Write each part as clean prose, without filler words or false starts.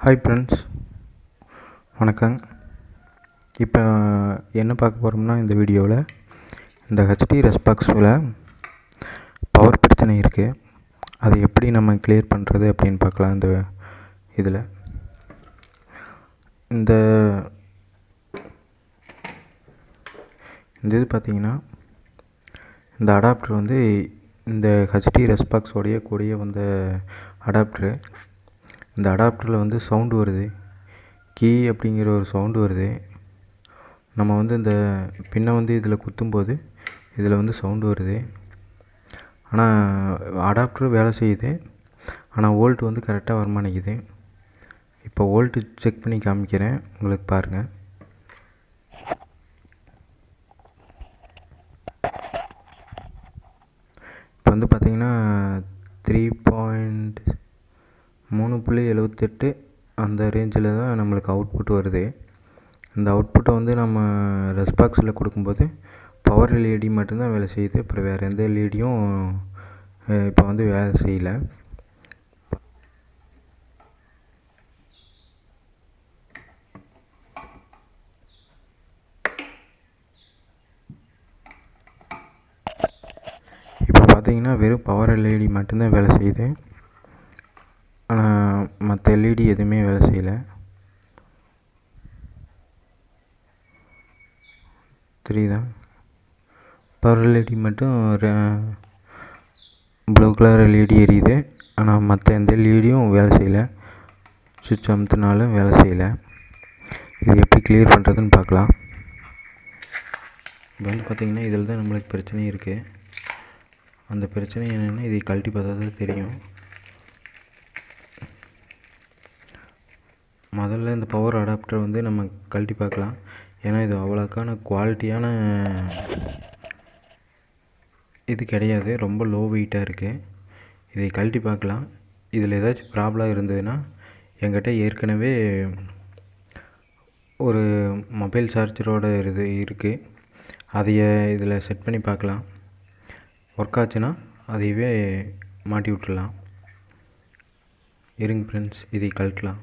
Hi friends, வணக்கம். இப்போ என்ன பார்க்க போகிறோம்னா, இந்த வீடியோவில் இந்த ஹெச்டி ரெஸ்பாக்ஸில் பவர் பிரச்சனை இருக்குது. அதை எப்படி நம்ம கிளியர் பண்ணுறது அப்படின்னு பார்க்கலாம். இதில் இந்த இது பார்த்திங்கன்னா, இந்த அடாப்டர் வந்து இந்த ஹெச்டி ரெஸ்பாக்ஸோடைய கூடிய வந்த அடாப்டரு. இந்த அடாப்டரில் வந்து சவுண்டு வருது, கீ அப்படிங்கிற ஒரு சவுண்டு வருது. நம்ம வந்து இந்த பின்னை வந்து இதில் குத்தும்போது இதில் வந்து சவுண்டு வருது. ஆனால் அடாப்டர் வேலை செய்யுது, ஆனால் வோல்ட் வந்து கரெக்டாக வரமாட்டேங்குது. இப்போ வோல்ட்டு செக் பண்ணி காமிக்கிறேன், உங்களுக்கு பாருங்கள். இப்போ வந்து பார்த்திங்கன்னா 3.78 அந்த ரேஞ்சில் தான் நம்மளுக்கு அவுட்புட் வருது. இந்த அவுட்புட்டை வந்து நம்ம ரெஸ்பாக்ஸில் கொடுக்கும்போது பவர் எல்இடி மட்டும்தான் வேலை செய்யுது. அப்புறம் வேறு எந்த எல்இடியும் இப்போ வந்து வேலை செய்யலை. இப்போ பார்த்தீங்கன்னா வெறும் பவர் எல்இடி மட்டும்தான் வேலை செய்யுது, ஆனால் மற்ற எல்இடி எதுவுமே வேலை செய்யலை. தெரியுதா? பவர் எல்இடி மட்டும் ப்ளூ கலர் எல்இடி எரியுது, ஆனால் மற்ற எந்த எல்இடியும் வேலை செய்யலை. சுவிட்ச் அமுத்தினாலும் வேலை செய்யலை. இது எப்படி கிளியர் பண்ணுறதுன்னு பார்க்கலாம். இப்போ வந்து பார்த்திங்கன்னா இதில் தான் நம்மளுக்கு பிரச்சனை இருக்குது. அந்த பிரச்சனை என்னென்னா, இதை கழட்டி பார்த்தா தான் தெரியும். முதல்ல இந்த பவர் அடாப்டர் வந்து நம்ம கழட்டி பார்க்கலாம். ஏன்னா இது அவ்வளோக்கான குவாலிட்டியான இது கிடையாது, ரொம்ப லோ வெயிட்டாக இருக்குது. இதை கழட்டி பார்க்கலாம். இதில் ஏதாச்சும் ப்ராப்ளம் இருந்ததுன்னா, என்கிட்ட ஏற்கனவே ஒரு மொபைல் சார்ஜரோட இது இருக்குது, அதைய இதில் செட் பண்ணி பார்க்கலாம். ஒர்க் ஆச்சுன்னா அதையவே மாட்டி விட்டுடலாம். இருங்க ஃப்ரெண்ட்ஸ், இதை கழட்டலாம்.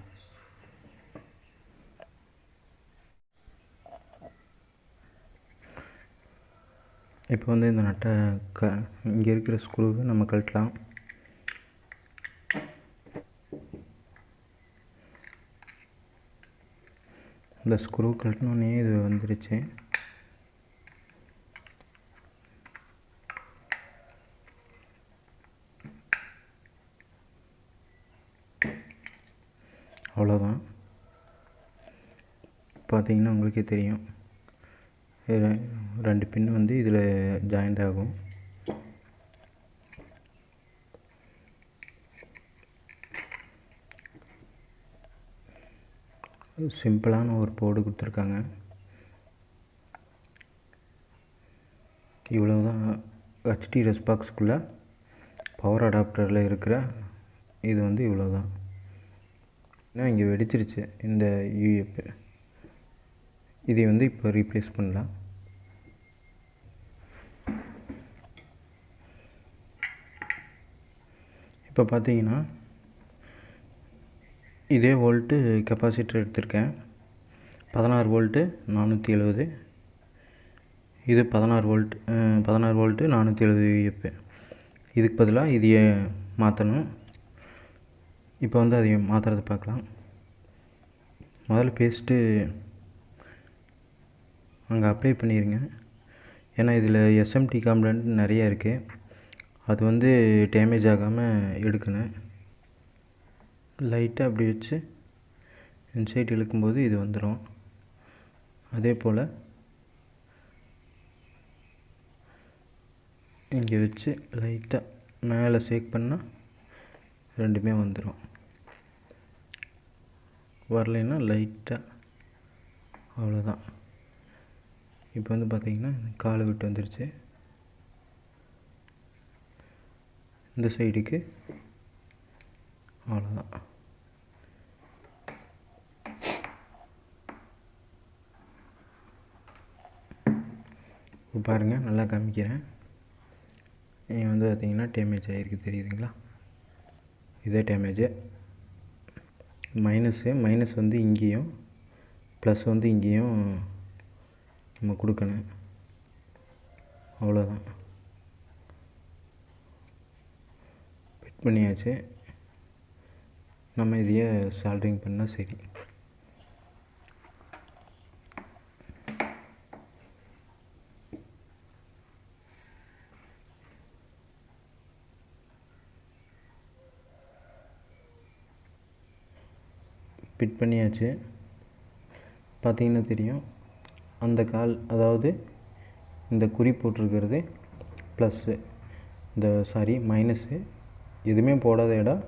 இப்போ வந்து இந்த நட்டை இங்கே இருக்கிற ஸ்க்ரூவை நம்ம கழட்டலாம். இந்த ஸ்க்ரூ கழட்டினோடனே இது வந்துருச்சு. அவ்வளோதான். பார்த்தீங்கன்னா உங்களுக்கே தெரியும், 2 பின் வந்து இதில் ஜாயிண்ட் ஆகும். சிம்பிளான ஒரு போர்டு கொடுத்துருக்காங்க. இவ்வளோதான் ஹெச்டி ரெஸ்பாக்ஸ்குள்ளே பவர் அடாப்டரில் இருக்கிற இது வந்து இவ்வளோதான். ஏன்னா இங்கே வெடிச்சிருச்சு இந்த யூஎஃப். இதை வந்து இப்போ ரீப்ளேஸ் பண்ணலாம். இப்போ பார்த்தீங்கன்னா இதே வோல்ட்டு கெப்பாசிட்டர் எடுத்திருக்கேன். 16 வோல்ட்டு 470. இது 16 வோல்ட்டு 470 யூஎஃப். இதுக்கு பதிலாக இதையே மாற்றணும். இப்போ வந்து அதை மாற்றுறது பார்க்கலாம். முதல்ல பேஸ்ட்டு அங்கே அப்ளை பண்ணிடுங்க. ஏன்னா இதில் எஸ்எம்டி காம்பனண்ட் நிறையா இருக்குது, அது வந்து டேமேஜ் ஆகாமல் எடுக்கணும். லைட்டாக அப்படி வச்சு இன்சைட் இழுக்கும்போது இது வந்துடும். அதே போல் இங்கே வச்சு லைட்டாக மேலே ஷேக் பண்ணால் ரெண்டுமே வந்துடும். வரலைன்னா லைட்டாக, அவ்வளோதான். இப்போ வந்து பார்த்திங்கன்னா காலை விட்டு வந்துருச்சு. இந்த சைடுக்கு அவ்வளோதான். இப்போ பாருங்கள், நல்லா காமிக்கிறேன். இங்கே வந்து பார்த்திங்கன்னா டேமேஜ் ஆகிருக்கு, தெரியுதுங்களா? இதே டேமேஜு. மைனஸ் வந்து இங்கேயும் ப்ளஸ் வந்து இங்கேயும் நம்ம கொடுக்கணும். அவ்வளோதான். ஃபிட் பண்ணியாச்சு. நம்ம இதையே சால்ட்ரிங் பண்ணால் சரி. ஃபிட் பண்ணியாச்சு. பார்த்திங்கன்னா தெரியும், அந்த கால் அதாவது இந்த குறி போட்டிருக்கிறது ப்ளஸ்ஸு, மைனஸு, எதுவுமே போடாத இடம்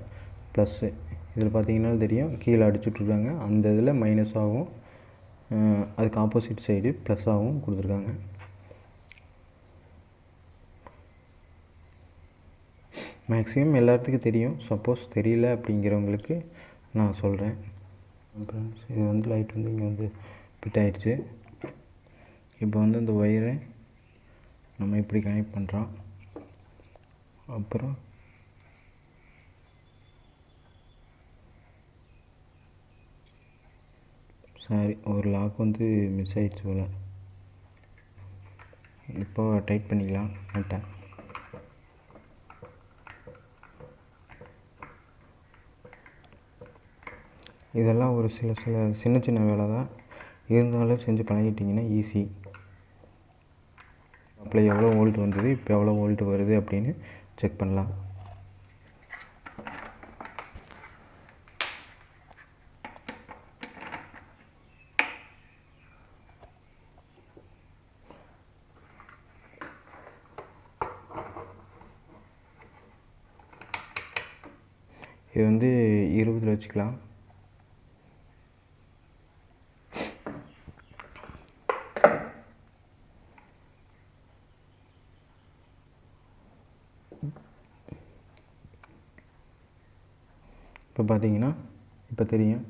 ப்ளஸ்ஸு. இதில் பார்த்திங்கனாலும் தெரியும், கீழே அடிச்சுட்ருக்காங்க. அந்த இதில் மைனஸாகவும் அதுக்கு ஆப்போசிட் சைடு ப்ளஸ்ஸாகவும் கொடுத்துருக்காங்க. மேக்ஸிமம் எல்லாத்துக்கும் தெரியும். சப்போஸ் தெரியல அப்படிங்கிறவங்களுக்கு நான் சொல்கிறேன். ஃப்ரெண்ட்ஸ், இது வந்து லைட் வந்து இங்கே வந்து ஃபிட் ஆகிடுச்சு. இப்போ வந்து இந்த ஒயரை நம்ம இப்படி கனெக்ட் பண்ணுறோம். அப்புறம் ஒரு லாக் வந்து மிஸ் ஆகிடுச்சு போல். இப்போ டைட் பண்ணிக்கலாம். நட்டேன். இதெல்லாம் ஒரு சின்ன சின்ன வேலை தான், இருந்தாலும் செஞ்சு பழகிட்டிங்கன்னா ஈஸி. அப்போ எவ்வளோ வோல்ட் வந்தது, இப்போ எவ்வளோ வோல்ட் வருது அப்படின்னு செக் பண்ணலாம். இது வந்து 20 வச்சுக்கலாம். இப்போ பார்த்தீங்கன்னா இப்போ தெரியும்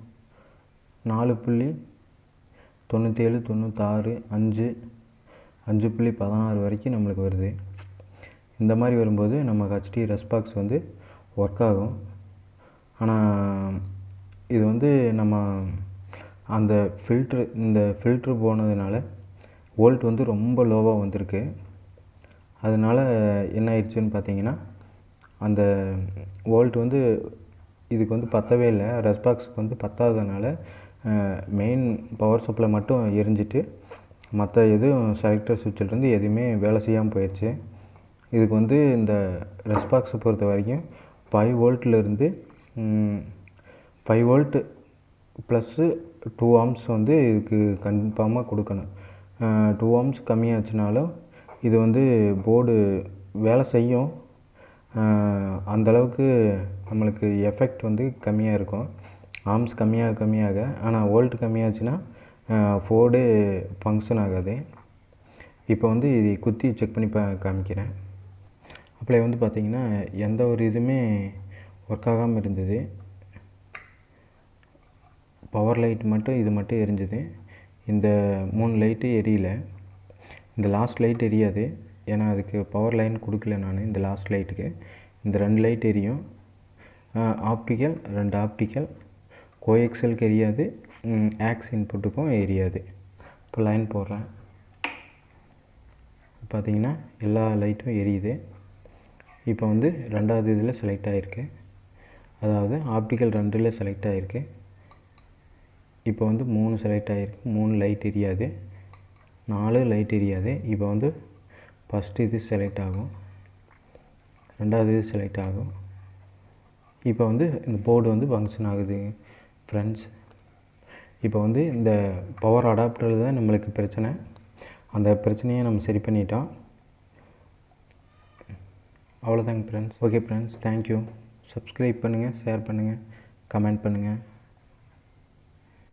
4.97 96 5.16 வரைக்கும் நம்மளுக்கு வருது. இந்த மாதிரி வரும்போது நம்ம ஹெச்டி ரெஸ்பாக்ஸ் வந்து ஒர்க் ஆகும். ஆனால் இது வந்து நம்ம அந்த இந்த ஃபில்ட்ரு போனதுனால வோல்ட் வந்து ரொம்ப லோவாக வந்திருக்கு. அதனால் என்ன ஆயிடுச்சுன்னு பார்த்தீங்கன்னா, அந்த வோல்ட் வந்து இதுக்கு வந்து பத்தவே இல்லை. ரெஸ்பாக்ஸுக்கு வந்து பத்தாததுனால மெயின் பவர் சப்ளை மட்டும் எரிஞ்சிட்டு மற்ற எதுவும் செலக்டர் சுவிட்சிலேருந்து எதுவுமே வேலை செய்யாமல் போயிடுச்சு. இதுக்கு வந்து இந்த ரெஸ்பாக்ஸை பொறுத்த வரைக்கும் 5 வோல்ட்லேருந்து 5 வோல்ட் ப்ளஸ்ஸு 2 ஆம்ஸ் வந்து இதுக்கு கன்ஃபார்மாக கொடுக்கணும். 2 ஆம்ஸ் கம்மியாச்சுனாலும் இது வந்து போர்டு வேலை செய்யும். அந்தளவுக்கு நம்மளுக்கு எஃபெக்ட் வந்து கம்மியாக இருக்கும். ஆர்ம்ஸ் கம்மியாக ஆனால் வோல்ட் கம்மியாச்சுன்னா போர்டு ஃபங்க்ஷன் ஆகாது. இப்போ வந்து இது குத்தி செக் பண்ணி காமிக்கிறேன். அப்படியே வந்து பார்த்திங்கன்னா எந்த ஒரு இதுவுமே ஒர்க் ஆகாமல் இருந்தது. பவர் லைட் மட்டும் இது மட்டும் எரிஞ்சுது. இந்த 3 லைட்டு எரியல. இந்த லாஸ்ட் லைட் எரியாது, ஏன்னா அதுக்கு பவர் லைன் கொடுக்கல நான். இந்த லாஸ்ட் லைட்டுக்கு இந்த 2 லைட் எரியும். ஆப்டிக்கல் 2 ஆப்டிக்கல், கோஎக்ஸலுக்கு எரியாது, ஆக்ஸ் இன்புட்டுக்கும் எரியாது. இப்போ லைன் போடுறேன். பார்த்திங்கன்னா எல்லா லைட்டும் எரியுது. இப்போ வந்து 2வது இதில் செலக்ட் ஆகிருக்கு, அதாவது ஆப்டிக்கல் 2ல் செலக்ட் ஆகிருக்கு. இப்போ வந்து 3 செலக்ட் ஆகிருக்கு. 3 லைட் எரியாது, 4 லைட் எரியாது. இப்போ வந்து ஃபஸ்ட்டு இது செலக்ட் ஆகும், 2வது இது செலக்ட் ஆகும். இப்போ வந்து இந்த போர்டு வந்து ஃபங்க்ஷன் ஆகுது ஃப்ரெண்ட்ஸ். இப்போ வந்து இந்த பவர் அடாப்டரில் தான் நம்மளுக்கு பிரச்சனை. அந்த பிரச்சனையை நம்ம சரி பண்ணிட்டோம். அவ்வளோதாங்க friends. Okay friends, thank you. Subscribe பண்ணுங்கள், ஷேர் பண்ணுங்கள், கமெண்ட் பண்ணுங்கள்.